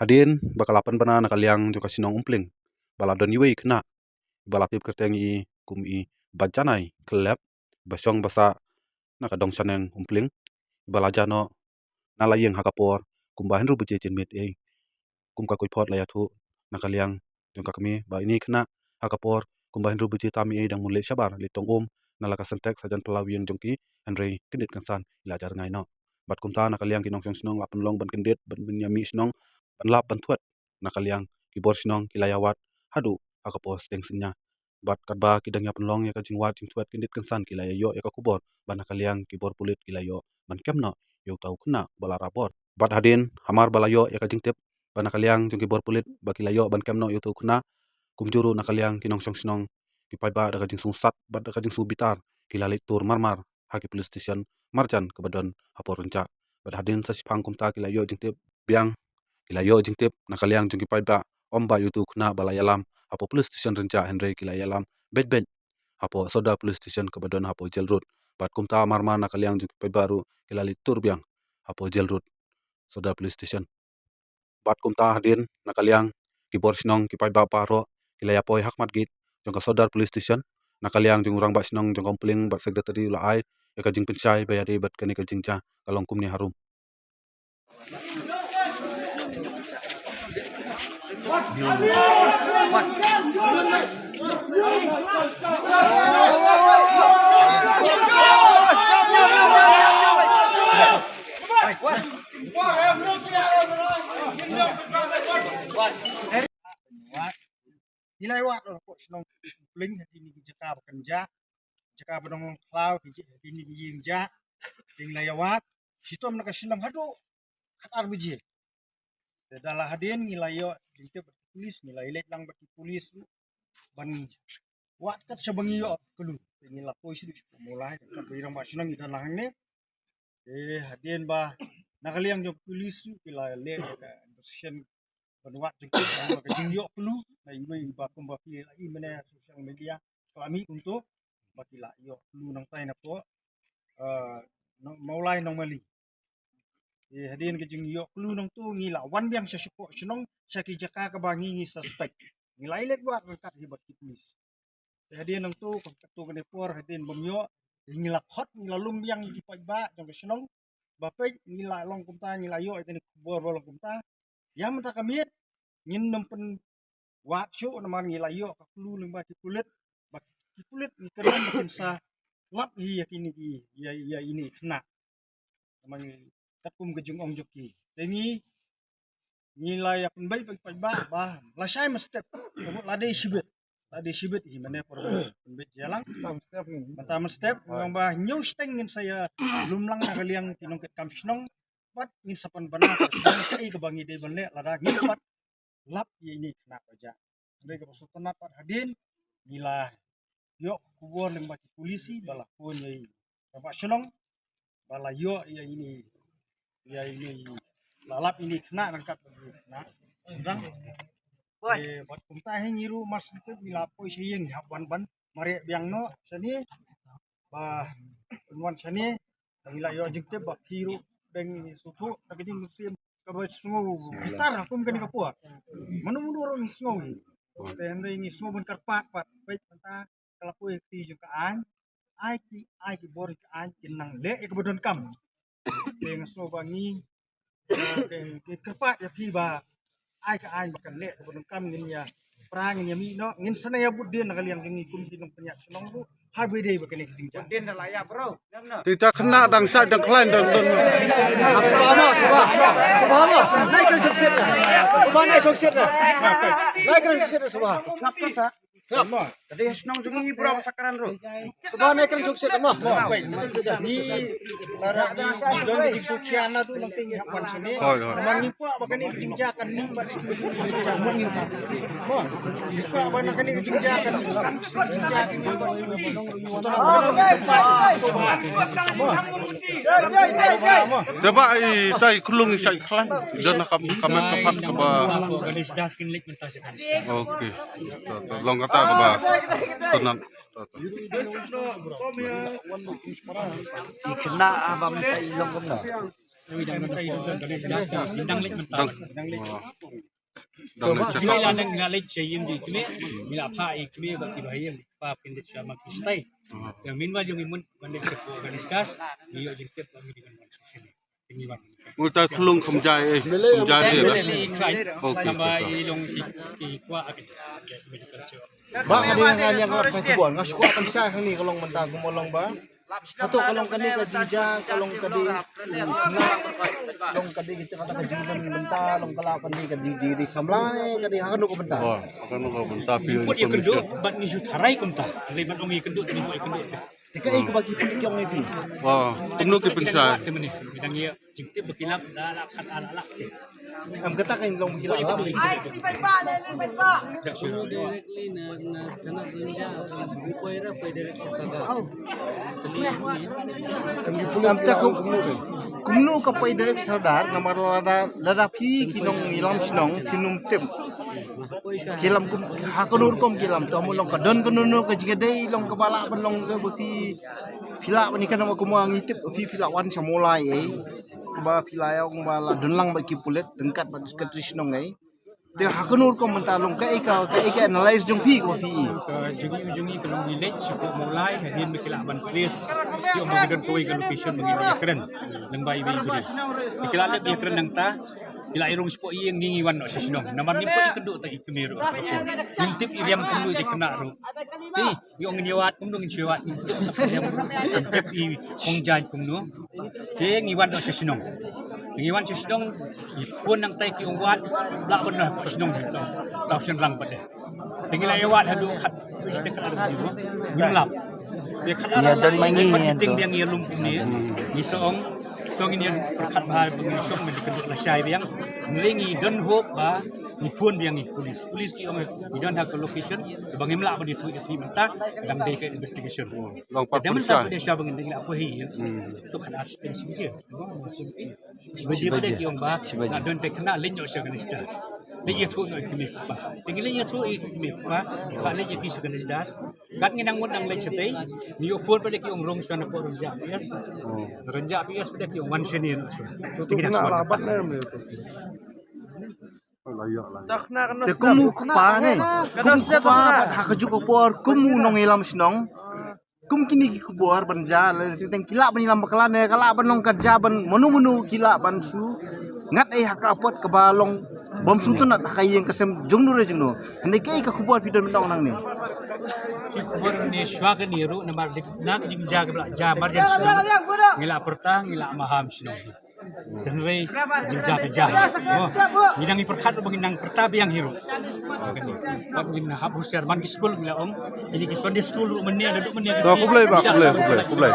Hadin bakalapan bana nakaliang jo kasinong umpling bala don iwe kena bala pip kerteng I kum I bajanai kelep basong basa nakadong saneng umpling bala jano nalayeng hakapor kumbahin ru buje jenmit kum ka kuipot layathu nakaliang jong kakami ba ini kena hakapor kumbahin ru buje tami dang mulai sabar litong nalaka sentek sajan pelawiyeng jongki andrei kendit kansan ilajar ngai no bat kumta nakaliang kinong snong lapen long ban kendit ban yami snong ban lap ban thuat nakaliang kibor snong kilayawat hadu hakapor steng senya bat katba kidang ya penlong ya kajingwat jing thuat kendit kansan kilayo ya kakubor ban nakaliang kibor pulit kilayo ban kemno yo tau kena bala rabot bat hadin hamar balayo ya kajing tip ban nakaliang jong kibor pulit bakilayo ban kemno yo tau kena kumjuru nakaliang kinong snong kipai ba daga jing sungsat bat daga jing subitar kilalik tur marmar haki police station marjan kebadon hapor renca bat hadin sasipang kumta kilayo jing tip biang kilayo jing tip nakaliang jong kipai ba omba yutu kena balayalam hapo police station renca henry kilayalam bet hapo soda police station kebadon hapo jail road bat kumta marmar nakaliang jong kipai baru kilalik tur biang hapo jail road soda police station bat kumta hadin nakaliang kibor sinong kipai ba paro kilayapoi hakmat git jong ka sodar police station nakaliang jong urang ba sinong jong kompling bat secretary laai ya kajing pensai bayari bat kani kajing ca kalong kumni harum Nilai wat kok senong bling ini jaka bekerja jaka bedong klau ini jingja ding layawat sitom nak senong hadu katar biji dalah hadin nilayo dingte polis nilai lek lang bagi polis ban wat kat sebangi yo kelu nilai polis di mulai kat birang ba senong itan lang ne hadin ba nakaliang jog polis kila lek position banwat jengkit ke jingyok perlu na iwe ba kumba pi lai mena sosial media kami untuk baki la yo perlu nang tai na po maulai nang mali hadin ke jingyok perlu nang tu ngila wan biang sa suko senong sa ki jaka ka bangi ngi suspect ngilai let buat kat hibat polis hadin nang tu tu ke por hadin bomyo ngila khot ngila lum biang ki pai ba jong ke senong bape ngila long kumta ngila yo itani bor long kumta yang mentah kami ngin nempen wat show naman ngilayo kakulu limba kipulit ni keren makin sa lap hi yakini ki ya ini kena naman takum gejung ong joki ini ngilay akan baik ba lasai mestep lade shibet hi mane por bet jalang mata step ngong ba new steng ngin saya lumlang nakaliang kinongket kamsnong bat ngin sapan bana kai ke bangi de banle lada ngin pat lap ini kenapa aja mereka pasal tenat pat hadin gila yo kubur lembah polisi bala pun yai bapak senong bala yo ya ini lalap ini kena rangkat kena sedang buat kumta ngiru mas itu bila poi sayeng hapan ban mari biang no sani bah unwan sani gila yo jengte bak kiru deng suku nakijing musim kabay sungo gitar akum kani kapua manu orang sungo tende ngi sungo ben karpat pat baik panta kalapu ti juga ai ki bor an kinang le ek bodon kam deng sungo bangi ke karpat ya pi ba ai ka an bakan le bodon kam ngin ya perang ngin ya mi no ngin sana ya budin nakaliang ngi kum tinong penyak sunong bu habi dei bakan iki jinja budin dah layak bro tidak kena dang sa dang klain dang subhanallah naik ke sukses subhanallah naik sukses naik ke sukses subhanallah Allah tadi senang juga ni berapa sakaran bro subhanallah naik ke sukses Allah ni lara ni don di sukiana tu nanti hapan sini mangi puak bakan ni jinjakan ni bar jinjakan mangi mo puak bakan ni jinjakan jinjakan Dapat tai kulung sai klan dan kamen kapat ke ba oke long kata ke ba tenan kena abang tai long kena Dang lit mentah. Dang lecak. Kami lah nang ngalit siya yun di kami. Mila pa kami bagi bahaya pa pindah siya magkistay. Yang minwal yung imun mandek sa po organisas. Iyo jengket kami dengan manusia. Tinggiwan. Multa tulung kamjai kamjai lah. Okay. Tambah ilong ikwa akin. Ba kadang yang ngalap kay kubuan nga suko kan siya ni kalong menta gumolong ba ato kalong kani ka jinja kalong kadi kalong kadi kita kata ka jinja menta long kalapan ni ka diri samlane kadi hakano ko menta Wah, akan kau mentah feel Put ikan do, bat ni sutarai kunta. Lebat ong ikan do, tini mo ikan do. tika ik bagi pun kyong ipi Wah, kumno ke pensai. Temen ni, bidang iya jengte bekilap dalak kan alak. am kata kan long gila Ikan do. Jak siro do. directly na sana renja upoira direct sada am ta ko kumno ka pay direct sadar na marada ladapi kinong ilam sinong kinum tem kilam kum hakonur kom kilam to mo long ka don kununo ka jigade long ka bala ban long ka bati pila ni kan mo kumang itip pi pila wan samulai ba pila ya ong bala don lang ba ki pulet dengkat ba skatrisnong ai te hakonur kom mentalong ka analyze jong pi ko pi Jungi kalau village cukup mulai hadir berkilaban place yung mga doon tuwi ka location mga keren ng bayi bayi budi. Dikilala biya keren ng ta kila irong spo iyang ngingiwan no sa sinong. Naman ni po ikendo ta ikmiro. Yung tip iriam kundo di kena ro. Yung ngiwat kundo ngiwat. Yung tip i kong jan kundo. Ke ngiwan no sa sinong. Ngiwan sa sinong ipon ng tay ki wat laban na sa sinong dito. Tausan lang pa de. Tingila iwat hadu khat istek arab jiwa. Gulap. Dia khat arab. dan mangi Ting yang ia lumpur ni. Gisoong tong ini perkat bahar pengisong mendikenduk la syai biang melingi don hope ba ni pun biang ni polis ki ong we don't have a location bangi mla ba ditu ti menta dang day ke investigation Long pat dan menta polisian. dia syah bangi ding apa hi tu kan assistance je sebagai pada ki ong ba na don te kena lenyo syah kan istas le ye tu no kimi pa tingile ye tu kimi pa ka le ye pisu kan istas kat nginang mo nang le chetei ni yo pun pada ki ong rong syah na ko rong ja yes renjak PS pada ki wan senior tu tinggal labat te kumu pa ne kumu pa bat hakaju ko por kumu nong ilam snong kum kini ki kubuar banja le teng kila ban ilam bakala ne kala ban long kerja ban menu kila ban su ngat ai haka pot ke balong bom su tu nat hakai yang kesem jungnu re jungnu ande kai ka kubuar pidon mentong nang ne kubur ni sywaga ni ru na mardik nak jing jaga bla jamar jan sino ngila pertang ngila maham sino dan rei jing jaga jaga bidang iperkat banginang pertabi yang hiru pak ngin habus man ki school ngila om ini ki Sunday school ru menia duduk menia Aku boleh, Pak. Aku boleh.